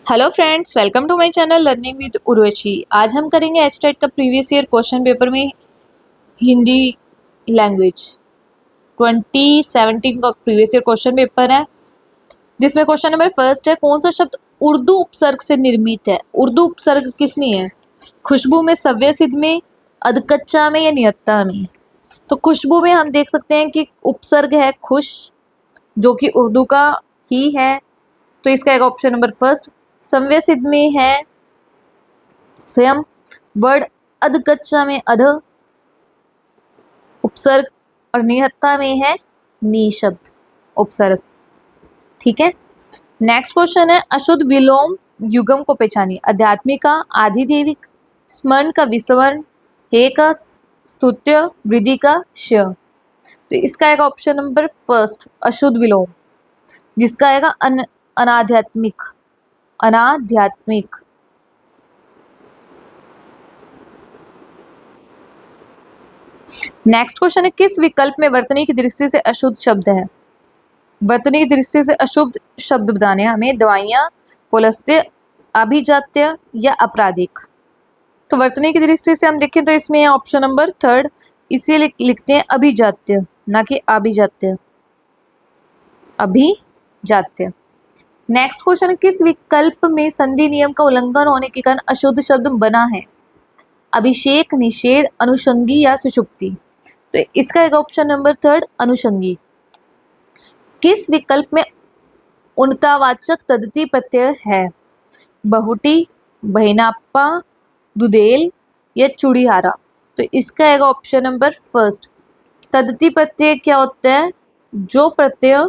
Hello friends, welcome to my channel learning with Urvashi. आज हम करेंगे एचटेट का प्रीवियस ईयर क्वेश्चन पेपर में हिंदी लैंग्वेज 2017 का प्रीवियस ईयर क्वेश्चन पेपर है, जिसमें क्वेश्चन नंबर फर्स्ट है, कौन सा शब्द उर्दू उपसर्ग से निर्मित है। उर्दू उपसर्ग किसमें है? खुशबू में, सव्य सिद्ध में, अधकच्चा में या नियत्ता में। तो खुशबू में हम देख सकते हैं कि उपसर्ग है खुश, जो कि उर्दू का ही है, तो इसका एक ऑप्शन नंबर फर्स्ट। सव्य सिद्ध में है स्वयं, वर्ड अधकच्चा में अध उपसर्ग, और निहत्ता में है नी शब्द उपसर्ग। ठीक है, नेक्स्ट क्वेश्चन है, अशुद्ध विलोम युगम को पहचानिए। आध्यात्मिका, आधिदेविक, स्मरण का विस्मरण, हे का स्तुत्य, वृद्धि का श। तो इसका एक ऑप्शन नंबर फर्स्ट अशुद्ध विलोम, जिसका आएगा अनाध्यात्मिक। अनाध्यात्मिक। नेक्स्ट क्वेश्चन है, किस विकल्प में वर्तनी की दृष्टि से अशुद्ध शब्द है? वर्तनी की दृष्टि से अशुद्ध शब्द बताने हमें, दवाइयाँ, पुलस्त्य, अभिजात्य या आपराधिक। तो वर्तनी की दृष्टि से हम देखें तो इसमें ऑप्शन नंबर थर्ड, इसे लिखते हैं अभिजात्य, ना कि अभिजात्य, अभिजात्य। नेक्स्ट क्वेश्चन है, किस विकल्प में संधि नियम का उल्लंघन होने के कारण अशुद्ध शब्द बना है? अभिषेक, निषेध, अनुषंगी या सुषुप्ति। तो इसका एक ऑप्शन नंबर थर्ड अनुषंगी। किस विकल्प में उनतावाचक तद्धिति प्रत्यय है? बहुटी, बहिनाप्पा, दुदेल या चूड़ीहारा। तो इसका एक ऑप्शन नंबर फर्स्ट। तद्धिति प्रत्यय क्या होता है? जो प्रत्यय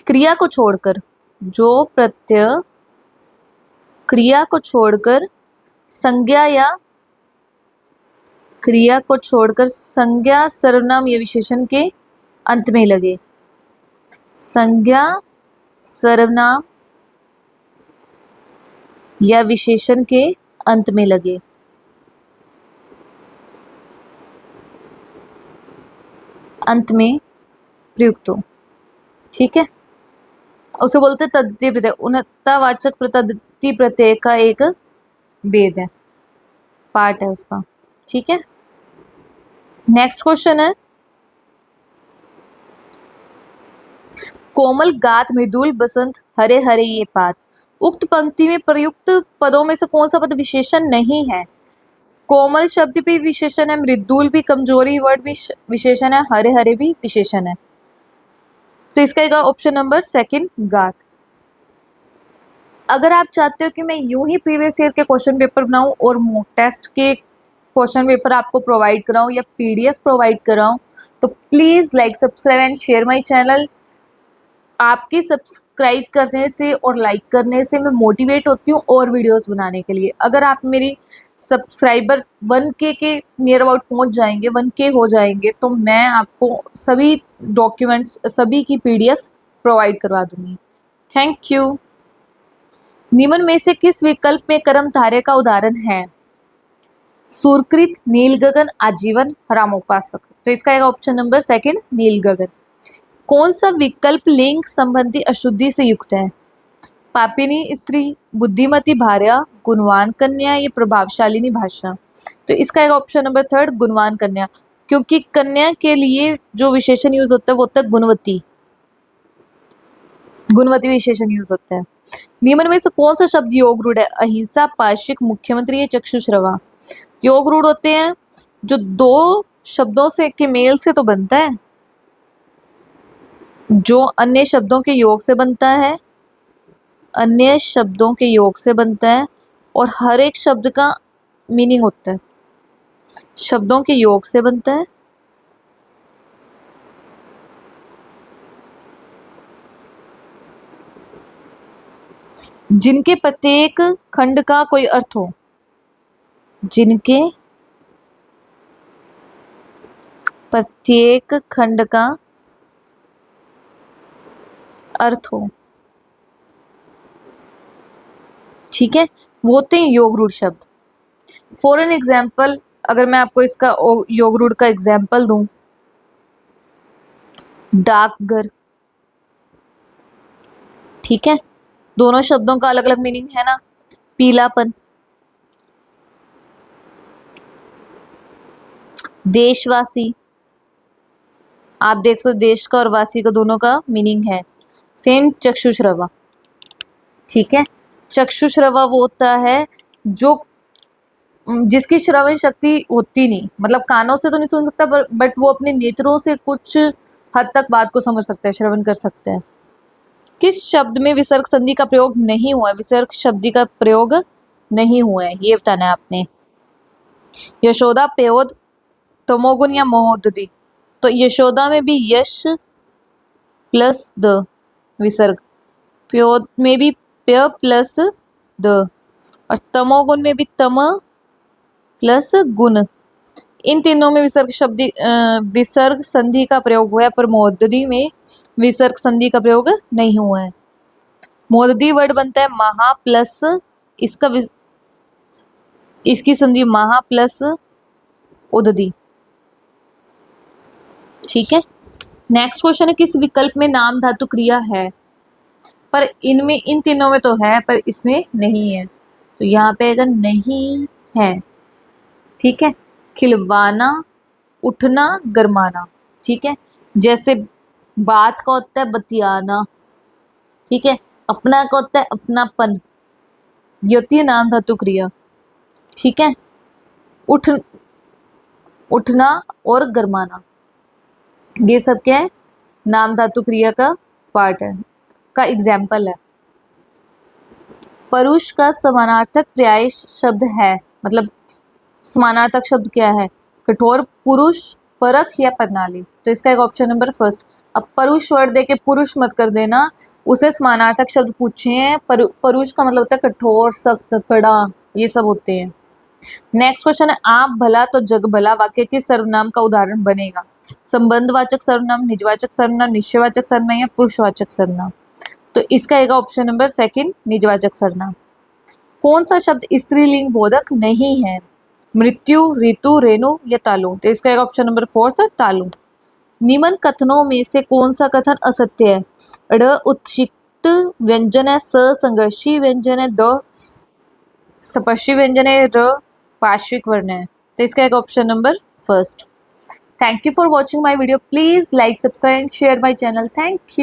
क्रिया को छोड़कर, जो प्रत्यय क्रिया को छोड़कर संज्ञा या क्रिया को छोड़कर संज्ञा, सर्वनाम या विशेषण के अंत में लगे। संज्ञा, सर्वनाम या विशेषण के अंत में लगे। अंत में प्रयुक्त हो। ठीक है, उसे बोलते हैं तद्धिति प्रत्यय। उनतावाचक तद्धिति प्रत्यय का एक भेद है, पार्ट है उसका। ठीक है, नेक्स्ट क्वेश्चन है, कोमल गात मृदुल बसंत हरे हरे ये पात। उक्त पंक्ति में प्रयुक्त पदों में से कौन सा पद विशेषण नहीं है? कोमल शब्द भी विशेषण है, मृदुल भी, कमजोरी वर्ड भी विशेषण है, हरे हरे भी विशेषण है। तो इसका एक ऑप्शन नंबर सेकंड गात। अगर आप चाहते हो कि मैं यूं ही प्रीवियस ईयर के क्वेश्चन पेपर बनाऊं और मॉक टेस्ट के क्वेश्चन पेपर आपको प्रोवाइड कराऊं या पीडीएफ प्रोवाइड कराऊं, तो please like, subscribe and share my channel. आपके सब्सक्राइब करने से और लाइक करने से मैं मोटिवेट होती हूँ और वीडियोस बनाने के लिए। अगर आप मेरी सब्सक्राइबर 1K के नियर अबाउट पहुँच जाएंगे, 1K हो जाएंगे, तो मैं आपको सभी डॉक्यूमेंट्स, सभी की पीडीएफ प्रोवाइड करवा दूंगी। Thank you. निम्न में से किस विकल्प में कर्मधारय का उदाहरण है? सूर्यकृत, नील गगन, आजीवन, रामोपासक। तो इसका एक ऑप्शन नंबर सेकंड नील गगन। कौन सा विकल्प लिंग संबंधी अशुद्धि से युक्त है? पापिनी स्त्री, बुद्धिमती भार्या, गुणवान कन्या या प्रभावशालिनी भाषा। तो इसका एक ऑप्शन नंबर थर्ड गुणवान कन्या, क्योंकि कन्या के लिए जो विशेषण यूज होता है वो होता है गुणवती। गुणवती विशेषण यूज होता है। निम्न में से कौन सा शब्द योग रूढ़ है? अहिंसा, पार्श्विक, मुख्यमंत्री या चक्षुश्रवा। योग रूढ़ होते हैं जो दो शब्दों से के मेल से तो बनता है, जो अन्य शब्दों के योग से बनता है, अन्य शब्दों के योग से बनता है, और हर एक शब्द का मीनिंग होता है, शब्दों के योग से बनता है। जिनके प्रत्येक खंड का कोई अर्थ हो, जिनके प्रत्येक खंड का अर्थ हो। ठीक है, वो होते हैं योग रूढ़ शब्द। फॉर एन एग्जाम्पल, अगर मैं आपको इसका योग रूढ़ का एग्जाम्पल दूं, डाकघर। ठीक है, दोनों शब्दों का अलग अलग मीनिंग है ना। पीलापन, देशवासी, आप देख सकते हो देश का और वासी का दोनों का मीनिंग है सेम। चक्षुश्रवा, ठीक है। चक्षुश्रवा वो होता है जो जिसकी श्रवण शक्ति होती नहीं, मतलब कानों से तो नहीं सुन सकता बट वो अपने नेत्रों से कुछ हद तक बात को समझ सकता है, श्रवण कर सकता है। किस शब्द में विसर्ग संधि का प्रयोग नहीं हुआ है? विसर्ग शब्द का प्रयोग नहीं हुआ है, ये बताना है आपने। यशोदा, प्योद, तमोगुण या महोदधि। तो यशोदा में भी यश प्लस द विसर्ग, प्योद में भी प्य प्लस द, और तमोगुण में भी तम प्लस गुण। इन तीनों में विसर्ग संधि का प्रयोग हुआ है, पर महोदधि में विसर्ग संधि का प्रयोग नहीं हुआ है। महोदधि वर्ड बनता है महा प्लस इसकी संधि महा प्लस उदधि, ठीक है। नेक्स्ट क्वेश्चन है किस विकल्प में नाम धातु क्रिया है? पर इनमें इन तीनों में तो है पर इसमें नहीं है, तो यहाँ पे अगर नहीं है, ठीक है। खिलवाना, उठना, गरमाना, ठीक है। जैसे बात का होता है बतियाना, ठीक है। अपना का होता है अपनापन, ये होती है नाम धातु क्रिया, ठीक है। उठ उठना और गरमाना, ये सब क्या है? नाम धातु क्रिया का पार्ट है, का एग्जाम्पल है। परुष का समानार्थक पर्याय शब्द है, मतलब समानार्थक शब्द क्या है? कठोर, पुरुष, परख या प्रणाली। तो इसका एक ऑप्शन नंबर फर्स्ट। अब परुष वर्ड देके पुरुष मत कर देना, उसे समानार्थक शब्द पूछे हैं। परुष का मतलब होता है कठोर, सख्त, कड़ा, ये सब होते हैं। नेक्स्ट क्वेश्चन है आप भला तो जग भला वाक्य के सर्वनाम का उदाहरण बनेगा? संबंधवाचक सर्वनाम, निजवाचक सर्वनाम, निश्चयवाचक सर्वनाम या पुरुषवाचक सर्वनाम। तो इसका एक ऑप्शन नंबर सेकंड, निजवाचक सर्वनाम। कौन सा शब्द स्त्रीलिंग बोधक नहीं है? मृत्यु, ऋतु, रेणु या तालु। तो इसका एक ऑप्शन नंबर फोर्थ है तालु। निम्न कथनों में से कौन सा कथन असत्य है? ड़ उत्क्षिप्त व्यंजन है, स संघर्षी व्यंजन है, द स्पर्शी व्यंजन है, र पार्श्विक वर्ण है। तो इसका एक option number first. Thank you for watching my video. Please like, subscribe and share my channel. Thank you.